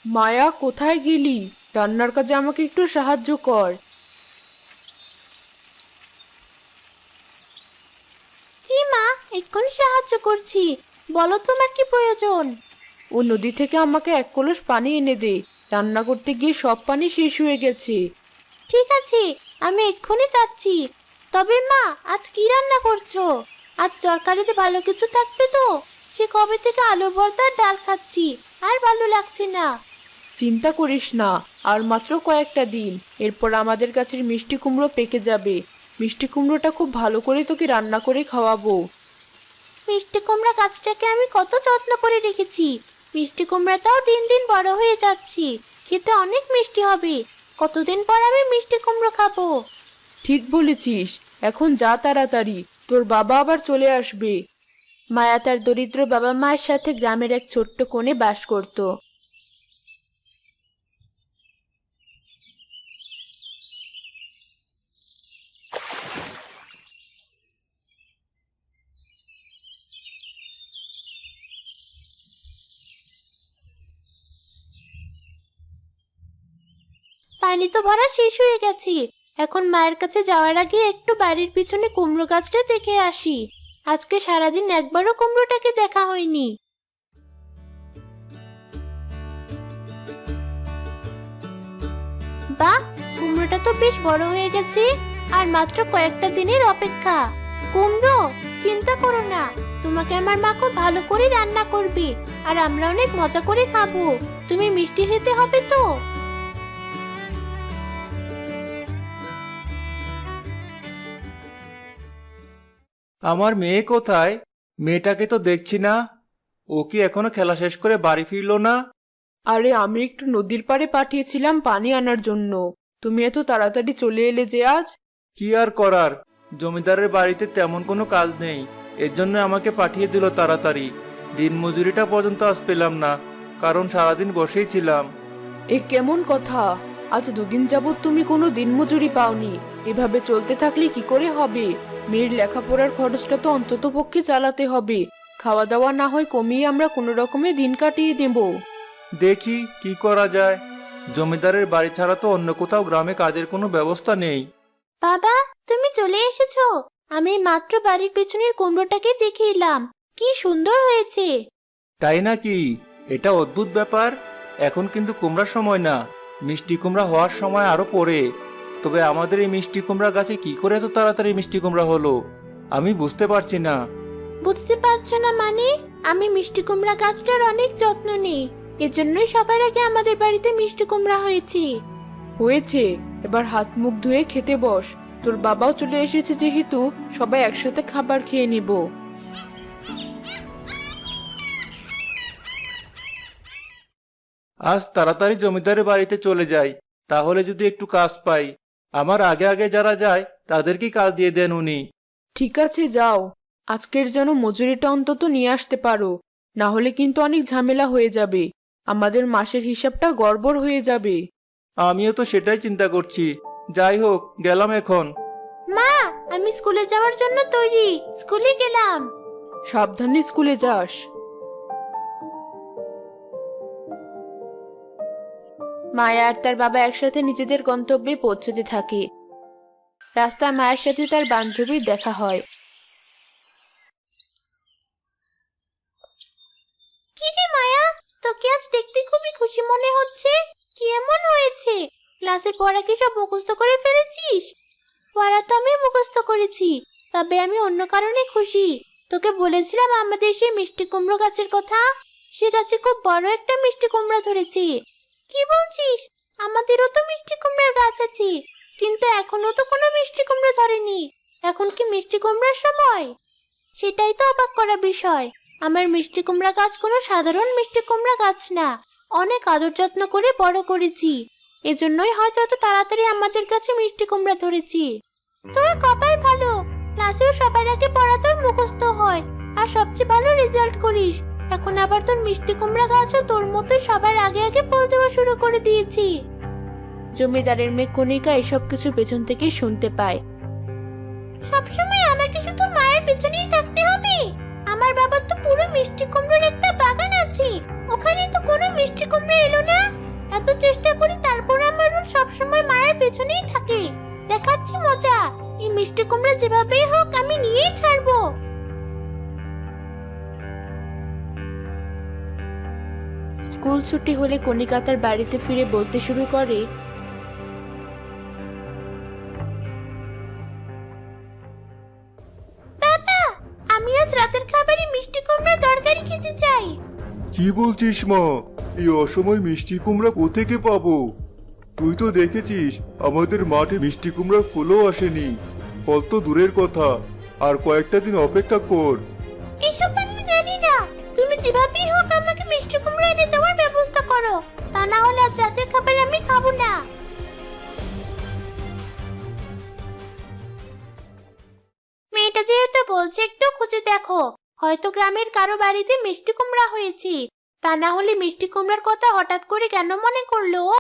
মায়া, কোথায় গেলি? রান্নার কাজে আমাকে একটু সাহায্য কর। জি মা, এক্ষুনি সাহায্য করছি। বলো তোমার কি প্রয়োজন? ও নদী থেকে আমাকে এক কলস পানি এনে দে। রান্না করতে গিয়ে সব পানি শেষ হয়ে গেছে। ঠিক আছে, আমি এক্ষুনি যাচ্ছি। তবে মা, আজ কি রান্না করছো? আজ তরকারিতে ভালো কিছু থাকবে তো? সে কবে থেকে আলু ভর্তা আর ডাল খাচ্ছি, আর ভালো লাগছে না। চিন্তা করিস না, আর মাত্র কয়েকটা দিন, এরপর আমাদের গাছের মিষ্টি কুমড়ো পেকে যাবে। মিষ্টি কুমড়োটা খুব ভালো করে তোকে রান্না করে খাওয়াবো। মিষ্টি কুমড়া গাছটাকে আমি কত যত্ন করে রেখেছি। মিষ্টি কুমড়াটাও দিন দিন বড় হয়ে যাচ্ছি। খেতে অনেক মিষ্টি হবে। কতদিন পর আমি মিষ্টি কুমড়ো খাবো। ঠিক বলেছিস। এখন যা তাড়াতাড়ি, তোর বাবা আবার চলে আসবে। মায়া তার দরিদ্র বাবা মায়ের সাথে গ্রামের এক ছোট্ট কোণে বাস করত। পানি তো ভরা শেষ হয়ে গেছে। এখন মায়ের কাছে যাওয়ার আগে একটু বাড়ির পিছনে কুমড়ো গাছটা দেখে আসি। আজকে সারাদিন একবারও কুমড়োটাকে দেখা হয়নি। বাহ, কুমড়োটা তো বেশ বড় হয়ে গেছে। আর মাত্র কয়েকটা দিনের অপেক্ষা। কুমড়ো, চিন্তা করো না। তোমাকে আমার মা খুব ভালো করে রান্না করবে, আর আমরা অনেক মজা করে খাবো। তুমি মিষ্টি খেতে হবে তো? আমার মেয়ে কোথায়? মেয়েটাকে তো দেখছি না। ও কি এখনো খেলা শেষ করে বাড়ি ফিরলো না? আরে, আমি একটু নদীর পাড়ে পাঠিয়েছিলাম পানি আনার জন্য। তুমি এত তাড়াতাড়ি চলে এলে যে আজ। কি আর করার, জমিদারের বাড়িতে তেমন কোনো কাজ নেই, এর জন্য আমাকে পাঠিয়ে দিল তাড়াতাড়ি। দিন মজুরিটা পর্যন্ত আজ পেলাম না, কারণ সারাদিন বসেই ছিলাম। এ কেমন কথা? আজ দুদিন যাবত তুমি কোনো দিনমজুরি পাওনি। এভাবে চলতে থাকলে কি করে হবে? মেয়ের লেখাপড়ার খরচটা তো অন্তত পক্ষে চালাতে হবে। খাওয়া দাওয়া না হয় কমিয়ে আমরা কোনো রকমে দিন কাটিয়ে দেব। দেখি কি করা যায়। জমিদারের বাড়ি ছাড়া তো অন্য কোথাও গ্রামে কাজের কোনো ব্যবস্থা নেই। বাবা, তুমি চলে এসেছো। আমি মাত্র বাড়ির পেছনের কুমড়োটাকে দেখে এলাম। কি সুন্দর হয়েছে। তাই নাকি? এটা অদ্ভুত ব্যাপার। এখন কিন্তু কুমড়ার সময় না, মিষ্টি কুমড়া হওয়ার সময় আরো পরে। তবে আমাদের এই মিষ্টি কুমড়া গাছে কি করে এত তাড়াতাড়ি মিষ্টি কুমড়া হলো, আমি বুঝতে পারছি না। বুঝতে পারছো না মানে? আমি মিষ্টি কুমড়া গাছটার অনেক যত্ন নিই। এজন্যই সবার আগে আমাদের বাড়িতে মিষ্টি কুমড়া হয়েছে। হয়েছে, এবার হাত মুখ ধুয়ে খেতে বস। তোর বাবাও চলে এসেছে যেহেতু, সবাই একসাথে খাবার খেয়ে নিব। আজ তাড়াতাড়ি জমিদারের বাড়িতে চলে যাই, তাহলে যদি একটু কাজ পাই। আমার আগে আগে যারা যায় তাদেরকে কাজ দিয়ে দেন উনি। ঠিক আছে, যাও। আজকের যেন মজুরিটা অন্তত নিয়ে আসতে পারো, না হলে কিন্তু অনেক ঝামেলা হয়ে যাবে। আমাদের মাসের হিসাবটা গড়বড় হয়ে যাবে। আমিও তো সেটাই চিন্তা করছি। যাই হোক, গেলাম এখন। মা, আমি স্কুলে যাওয়ার জন্য তৈরি। স্কুলে গেলাম। সাবধানে স্কুলে যাস। মায়া আর তার বাবা একসাথে নিজেদের গন্তব্যে পৌঁছতে থাকে। রাস্তায় মায়ের সাথে তার বান্ধবীর দেখা হয়। কি রে মায়া, তোকে আজ দেখতে খুবই খুশি মনে হচ্ছে। কি এমন হয়েছে? ক্লাসের পড়া কি সব মুখস্থ করে ফেলেছিস? পড়া তো আমি মুখস্থ করেছি, তবে আমি অন্য কারণে খুশি। তোকে বলেছিলাম আমাদের সেই মিষ্টি কুমড়ো গাছের কথা। সে গাছে খুব বড় একটা মিষ্টি কুমড়া ধরেছে। কি বলছিস? আমাদেরও তো মিষ্টি কুমড়ার গাছ আছে, কিন্তু এখনো তো কোনো মিষ্টি কুমড়া ধরেনি। এখন কি মিষ্টি কুমড়ার সময়? সেটাই তো অবাক করা বিষয়। আমার মিষ্টি কুমড়া গাছ কোনো সাধারণ মিষ্টি কুমড়া গাছ না। অনেক আদর যত্ন করে বড় করেছি। এজন্যই হয়তো এত তাড়াতাড়ি আমাদের কাছে মিষ্টি কুমড়া ধরেছি। তোর কপাল ভালো, ক্লাসেও সবার আগে পড়া তোর মুখস্থ হয়, আর সবচেয়ে ভালো রেজাল্ট করিস। এখন আবার তোর মিষ্টি কুমড়া গাছও তোর মতো সবার আগে আগে ফল দেওয়া শুরু করে দিয়েছি। জমিদারের মেয়ে কণিকা এসব কিছু পেছন থেকে শুনতে পায়। সবসময় আমাকে শুধু মায়ের পেছনেই থাকতে হবে? আমার বাবার তো পুরো মিষ্টি কুমড়োর একটা বাগান আছে, ওখানে তো কোনো মিষ্টি কুমড়া এলো না। ছুটি হলে কণিকা তার বাড়িতে ফিরে বলতে শুরু করে, বাবা, আমি আজ রাতের খাবারে মিষ্টি কুমড়ার তরকারি খেতে চাই। কি বলছিস মা? এই অসময় মিষ্টি কুমড়া কোত্থেকে পাবো? তুই তো দেখেছিস আমাদের মাঠে মিষ্টি কুমড়ার ফুলও আসেনি। ফল তো দূরের কথা, আর কয়েকটা দিন অপেক্ষা কর। এসব আমি জানি না। তুমি যেভাবেই হোক আমাকে মিষ্টি কুমড়া এনে দেওয়ার ব্যবস্থা করো, তা না হলে আজ রাতের খাবার আমি খাবো না। মেয়েটা যেহেতু বলছে একটু খুঁজে দেখো, হয়তো গ্রামের কারো বাড়িতে মিষ্টি কুমড়া হয়েছে। তা না হলে মিষ্টি কুমড়ার কথা হঠাৎ করে কেন মনে করলো ও?